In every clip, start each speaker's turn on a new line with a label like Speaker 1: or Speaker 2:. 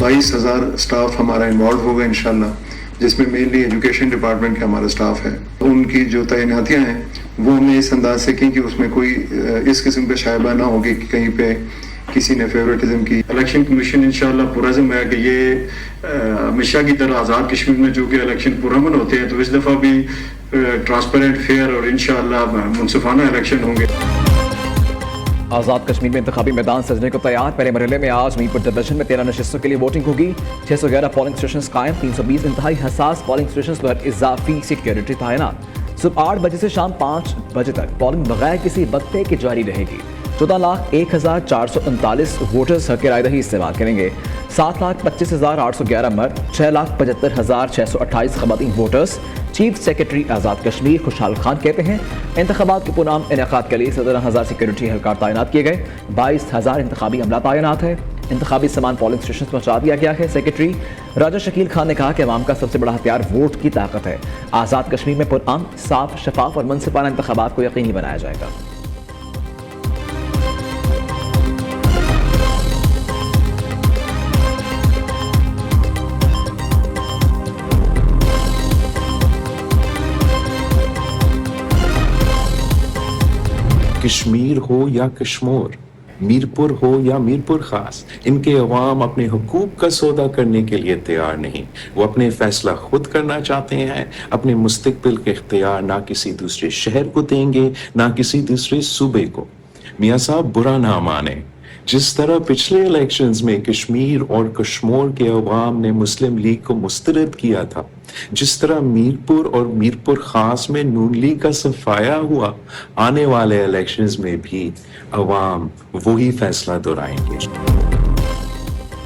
Speaker 1: 22,000 staff हमारा involve होगा इंशाल्लाह, जिसमें मेनली एजुकेशन डिपार्टमेंट का हमारा स्टाफ है। उनकी जो तैनातियाँ हैं वो हमने इस अंदाज से की कि उसमें कोई इस किस्म का शायबा ना होगी कि कहीं पे किसी ने फेवरेटिज्म की। इलेक्शन कमीशन इंशाल्लाह पुरज़्म है कि ये हमेशा की तरह आज़ाद कश्मीर में जो कि इलेक्शन पुरअमन होते हैं, तो इस दफ़ा भी ट्रांसपेरेंट, फेयर और इंशाल्लाह मुनसिफाना इलेक्शन होंगे।
Speaker 2: आज़ाद कश्मीर में इंतखाबी मैदान सजने को तैयार। पहले मरहले में आज मीरपुर डिवीजन में 13 नशिस्तों के लिए वोटिंग होगी। 611 पोलिंग स्टेशन कायम, 320 इंतहाई हसास पोलिंग स्टेशन पर इजाफी सिक्योरिटी तैनात। सुबह 8 बजे से शाम 5 बजे तक पोलिंग बगैर किसी वक्फे के जारी रहेगी। 14,01,439 वोटर्स हक रायदही इस्तेमाल करेंगे। 7,25,811 मर्द, 6,75,628 खवातीन voters. Chief secretary Azad Kashmir खुशहाल खान कहते हैं इंतखाबात के पुरअमन इनेकाद के लिए 17,000 सिक्योरिटी एहलकार तैनात किए गए। 22,000 इंतखाबी अमला तैनात है। इंतखाबी सामान पोलिंग स्टेशन पहुंचा दिया गया है। सेक्रेटरी राजा शकील खान ने कहा कि अवाम का सबसे बड़ा हथियार वोट की ताकत है। आज़ाद कश्मीर में पुरअमन, साफ, शफाफ और मुनसिफाना इंतखाबात को यकीनी बनाया जाएगा।
Speaker 3: कश्मीर हो या कश्मीर, मीरपुर हो या मीरपुर खास, इनके अवाम अपने हुकूक का सौदा करने के लिए तैयार नहीं। वो अपने फैसला खुद करना चाहते हैं। अपने मुस्तकबिल के इख्तियार ना किसी दूसरे शहर को देंगे, ना किसी दूसरे सूबे को। मियाँ साहब बुरा ना माने, जिस तरह पिछले इलेक्शंस में कश्मीर और कश्मीर के अवाम ने मुस्लिम लीग को मुस्तरद किया था, जिस तरह मीरपुर और मीरपुर खास में नून लीग का सफाया हुआ, आने वाले इलेक्शंस में भी अवाम वही फैसला दोहराएंगे।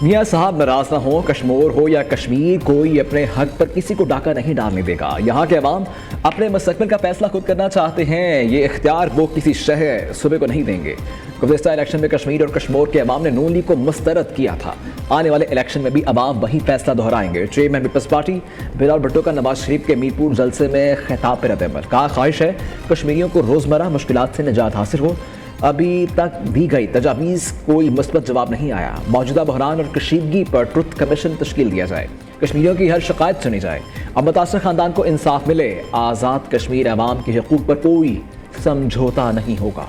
Speaker 2: मियाँ साहब नाराज ना हो, कश्मीर हो या कश्मीर, कोई अपने हक पर किसी को डाका नहीं डालने देगा। यहाँ के अवाम अपने मुस्तकबिल का फैसला खुद करना चाहते हैं। ये इख्तियार वो किसी शहर, सूबे को नहीं देंगे। गुज़िश्ता इलेक्शन में कश्मीर और कश्मीर के अवाम ने नून लीग को मुस्तरद किया था। आने वाले इलेक्शन में भी अवाम वही फैसला दोहराएंगे। चेयरमैन पीपल्स पार्टी बिलावल भुट्टो का नवाज शरीफ के मीरपुर जलसे में खिताब पर रद्द-ए-अमल। कहा ख्वाहिश है कश्मीरियों को रोज़मर्रा मुश्किलात से निजात हासिल हो। अभी तक दी गई तजावीज़ कोई मुस्बत जवाब नहीं आया। मौजूदा बहरान और कशीदगी पर ट्रुथ कमीशन तश्कील दिया जाए। कश्मीरियों की हर शिकायत सुनी जाए। अब मुतासर खानदान को इंसाफ मिले। आज़ाद कश्मीर अवाम के हकूक़ पर कोई समझौता नहीं होगा।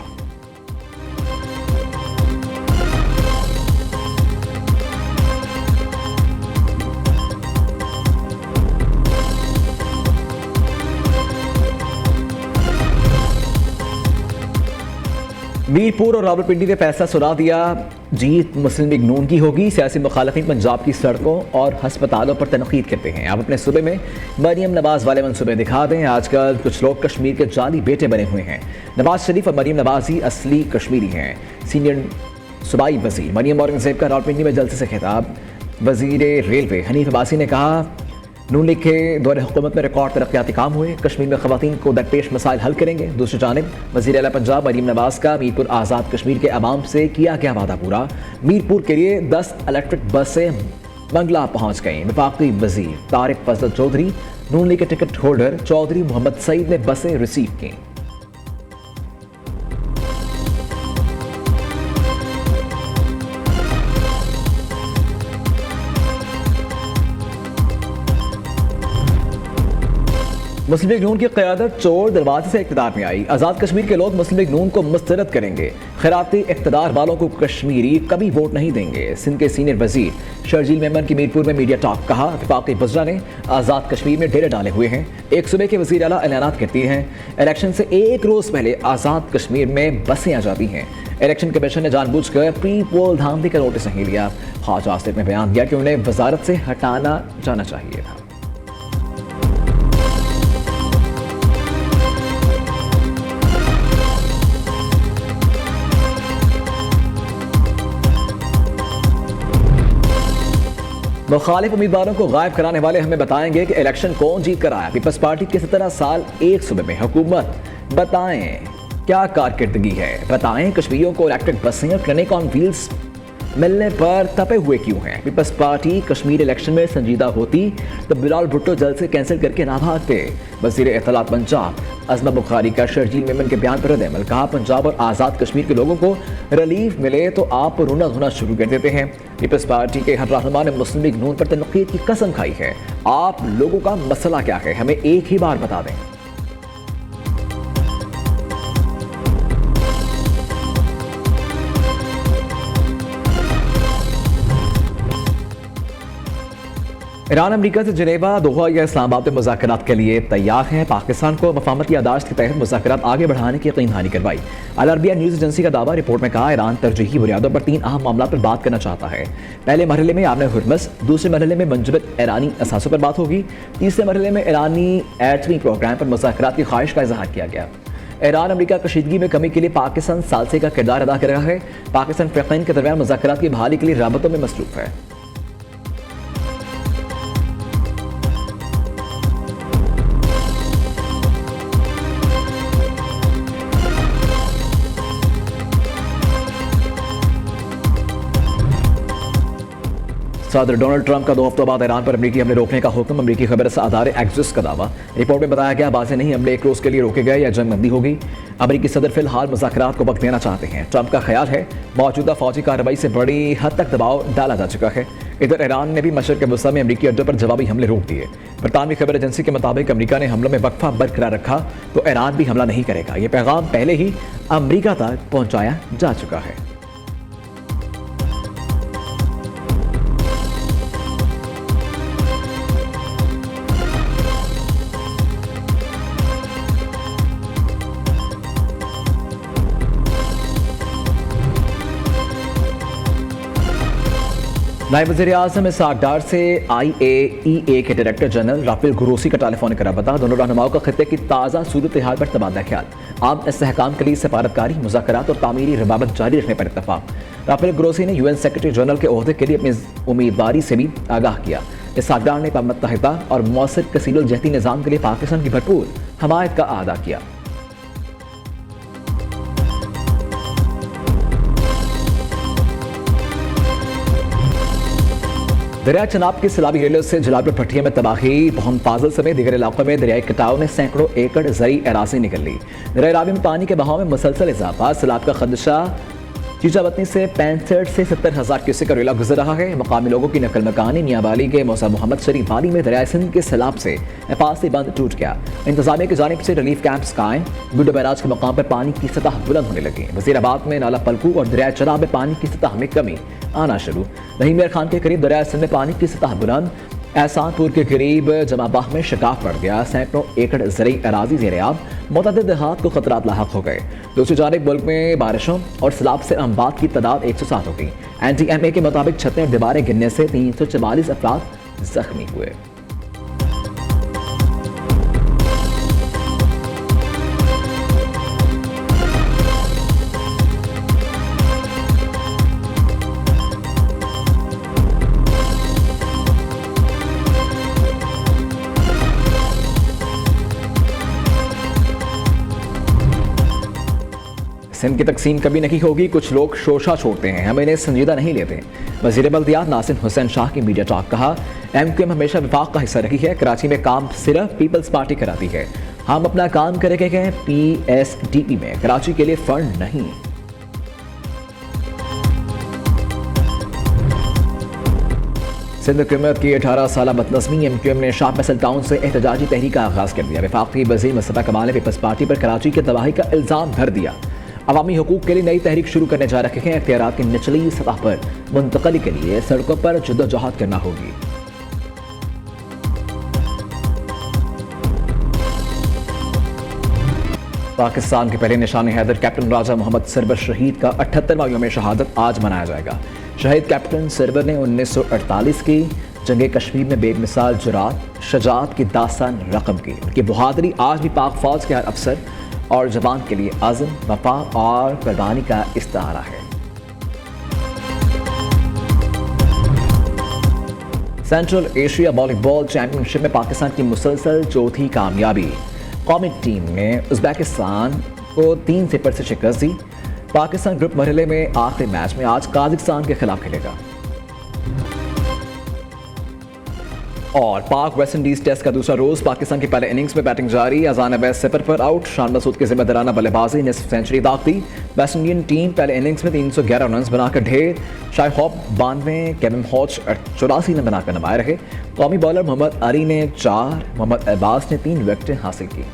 Speaker 2: मीरपुर और रावलपिंडी ने फैसला सुना दिया, जीत मुस्लिम लीग नून की होगी। सियासी मुखालिफिन पंजाब की सड़कों और हस्पतालों पर तनकीद करते हैं। आप अपने सूबे में मरीम नवाज वाले मनसूबे दिखा दें। आजकल कुछ लोग कश्मीर के जाली बेटे बने हुए हैं। नवाज शरीफ और मरीम नवाज ही असली कश्मीरी हैं। सीनियर सूबाई वजीर मरीम औरंगजेब का रावलपिंडी में जलसे से खिताब। वजीर रेलवे हनीफ अब्बासी ने कहा नून लीग के दौरे हुकूमत में रिकॉर्ड तरक्याती काम हुए। कश्मीर में खवातीन को दरपेश मसाइल हल करेंगे। दूसरी जानिब वज़ीर आला पंजाब मरीम नवाज का मीरपुर आज़ाद कश्मीर के अवाम से किया गया वादा पूरा। मीरपुर के लिए 10 इलेक्ट्रिक बसें मंगला पहुंच गईं। वफाकी वजीर तारिक फजल चौधरी, नून लीग के टिकट होल्डर चौधरी मोहम्मद सईद ने बसें रिसीव की। मुस्लिम लीग नून की क़यादत चोर दरवाजे से इक़्तिदार में आई। आज़ाद कश्मीर के लोग मुस्लिम लीग नून को मुस्तरद करेंगे। खैराती इक़्तिदार वालों को कश्मीरी कभी वोट नहीं देंगे। सिंध के सीनियर वजीर शर्जील मेमन की मीरपुर में मीडिया टॉक। कहा वफाकी वज़रा ने आज़ाद कश्मीर में डेरे डाले हुए हैं। एक सूबे के वज़ीर आला ऐलानात करती हैं। इलेक्शन से एक रोज़ पहले आज़ाद कश्मीर में बसें आ जाती हैं। इलेक्शन कमीशन ने जानबूझकर प्री पोल धांधली का नोटिस नहीं लिया। ख्वाजा आसिफ ने बयान दिया कि उन्हें वजारत से हटाना जाना चाहिए था। मुखालिफ उम्मीदवारों को गायब कराने वाले हमें बताएंगे कि इलेक्शन कौन जीत कर आया। पीपल्स पार्टी के 17 साल एक सूबे में हुकूमत, बताएं क्या कारकर्दगी है। बताएं कश्मीरियों को इलेक्ट्रिक बसें और क्लिनिक ऑन व्हील्स मिलने पर तपे हुए क्यों हैं? पीपल्स पार्टी कश्मीर इलेक्शन में संजीदा होती तो बिलाल भुट्टो जल्द से कैंसिल करके ना भागते। वज़ीर इत्तलात पंजाब अज़मा बुखारी का शर्जील मेमन के बयान पर रद्द-ए-अमल। कहा, पंजाब और आज़ाद कश्मीर के लोगों को रिलीफ मिले तो आप रोना धोना शुरू कर देते हैं। पीपल्स पार्टी के हर रहनुमा ने मुस्लिम लीग नून पर तनकीद की कसम खाई है। आप लोगों का मसला क्या है, हमें एक ही बार बता दें। ईरान अमेरिका से जनेवा, दोहा या इस्लामाबाद में मुज़ाकरात के लिए तैयार हैं। पाकिस्तान को मफाहमती याददाश्त के तहत मुज़ाकरात आगे बढ़ाने की यकीन दहानी करवाई। अल अरबिया न्यूज़ एजेंसी का दावा। रिपोर्ट में कहा, ईरान तरजीही बुनियादों पर 3 अहम मामलों पर बात करना चाहता है। पहले मरहले में आमने हुर्मस, दूसरे मरहले में मंजबत ईरानी असासों पर बात होगी, तीसरे मरहले में ईरानी एटमी प्रोग्राम पर मुज़ाकरात की ख्वाहिश का इजहार किया गया। ईरान अमेरिका कशीदगी में कमी के लिए पाकिस्तान सालसे का किरदार अदा कर रहा है। पाकिस्तान फ़िरक़ैन के दरमियान मुज़ाकरात की बहाली के लिए राबतों में मसरूफ़ है। सदर डोनाल्ड ट्रंप का 2 हफ्तों बाद ईरान पर अमरीकी हमले रोकने का हुक्म। अमरीकी खबर अदारे एक्सिस का दावा। रिपोर्ट में बताया गया, बाज़े नहीं हमले 1 रोज़ के लिए रोके गए या जंग बंदी होगी। अमरीकी सदर फिलहाल मुज़ाकरात को वक्त देना चाहते हैं। ट्रंप का ख्याल है मौजूदा फौजी कार्रवाई से बड़ी हद तक दबाव डाला जा चुका है। इधर ईरान ने भी मशरिक़ वस्ता में अमरीकी अड्डों पर जवाबी हमले रोक दिए। बरतानवी खबर एजेंसी के मुताबिक अमरीका ने हमलों में वक्फा बरकरार रखा तो ईरान भी हमला नहीं करेगा। ये पैगाम पहले ही अमरीका तक पहुँचाया जा चुका है। नायब वज़ीर-ए-आज़म इसहाक़ डार से IAEA के डायरेक्टर जनरल राफेल ग्रोसी का टेलीफोनिक रब्ता। दोनों रहनुमाओं का खित्ते की ताज़ा सूरत हाल पर तबादला ख्याल। आम इस्तेहकाम के लिए सफारतकारी, मुज़ाकरात और तामीरी रबाबत जारी रखने पर इत्तफ़ाक़। राफेल ग्रोसी ने UN सेक्रेटरी जनरल के ओहदे के लिए अपनी उम्मीदवारी से भी आगाह किया। इसहाक़ डार ने अक़वाम मुत्तहिदा और मौसर कसीरुल जहती निज़ाम के लिए पाकिस्तान की भरपूर हमायत का अदा किया। दरिया चनाब की सैलाबी रेलवे से जलालपुर भट्टिया में तबाही। मोहम्मद फाजिल समेत दीगर इलाकों में दरियाई कटाव ने सैकड़ों एकड़ ज़रई अराज़ी निकल ली। दरिया रावी में पानी के बहाव में मुसलसल इजाफा। सैलाब का खदशा चीचावतनी से 65 से 70 हज़ार क्यूसेक का रेला गुजर रहा है। मकामी लोगों की नकल मकानी। मियांवाली के मौसा मोहम्मद शरीफ वाली में दरिया सिंध के सैलाब से हिफाजती बंद टूट गया। इंतजामिया की जानिब से रिलीफ कैंप्स कायम। गुड्डो बैराज के मकाम पर पानी की सतह बुलंद होने लगी। वज़ीराबाद में नाला पलकू और दरिया चनाब में पानी की सतह में कमी आना शुरू। रहीम मियां खान के करीब दरिया सिंध में पानी की सतह बुलंद। एहसानपुर के करीब जमाबाह में शिकाफ पड़ गया। सैकड़ों एकड़ ज़रई अराज़ी ज़ेर-ए-आब। मुतअद्दिद देहात को खतरात लाहक हो गए। दूसरी जानिब मुल्क में बारिशों और सैलाब से अमवात की तादाद 107 हो गई। NTMA के मुताबिक छतें और दीवारें गिरने से 344 अफराद जख्मी हुए। सिंध की तकसीम कभी नहीं होगी, कुछ लोग शोशा छोड़ते हैं, हम इन्हें संजीदा नहीं लेते। वज़ीर बल्दियात नासिर हुसैन शाह की मीडिया टॉक। कहा, MQM हमेशा विफाक का हिस्सा रही है। कराची में काम सिर्फ पीपल्स पार्टी कराती है। हम अपना काम करेंगे PSDP में, कराची के लिए फंड नहीं। सिंध हुकूमत की 18 साल बदनज़मी। MQM ने शाह फैसल टाउन से एहतजाजी तहरीक का आगाज़ कर दिया। वफाकी वज़ीर मुस्तफ़ा कमाल ने पीपल्स पार्टी पर कराची की तबाही का इल्ज़ाम धर दिया। अवामी हुकूक के लिए नई तहरीक शुरू करने जा रहे हैं। इख्तियारात की निचली सतह पर मुंतकली के लिए सड़कों पर जद्दोजहद करना होगी। पाकिस्तान के पहले निशान हैदर कैप्टन राजा मोहम्मद सरवर शहीद का 78वां यौम शहादत आज मनाया जाएगा। शहीद कैप्टन सरवर ने 1948 की जंग कश्मीर में बेमिसाल जुरात शजात की दास्तान रकम की। उनकी बहादुरी आज भी पाक फौज के हर अफसर और जवान के लिए आज़म, वफा और कुर्बानी का इस्तारा है। सेंट्रल एशिया वॉलीबॉल चैंपियनशिप में पाकिस्तान की मुसलसल चौथी कामयाबी। कौमी टीम ने उज़्बेकिस्तान को 3-0 से शिकस्त दी। पाकिस्तान ग्रुप मरहले में आखिरी मैच में आज काजाकिस्तान के खिलाफ खेलेगा। और पाक वेस्ट इंडीज टेस्ट का दूसरा रोज पाकिस्तान की पहले इनिंग्स में बैटिंग जारी। अजान अवैस सिफर पर आउट, शान मसूद की जिम्मेदाराना बल्लेबाजी निस्फ सेंचुरी दाग दी। वेस्ट इंडियन टीम पहले इनिंग्स में 311 रन बनाकर ढेर। Shai Hope 92, Kevin Hooch 84 run बनाकर नमाए रहे। कौमी बॉलर मोहम्मद अली ने 4, मोहम्मद अब्बास ने 3 विकेटें हासिल की।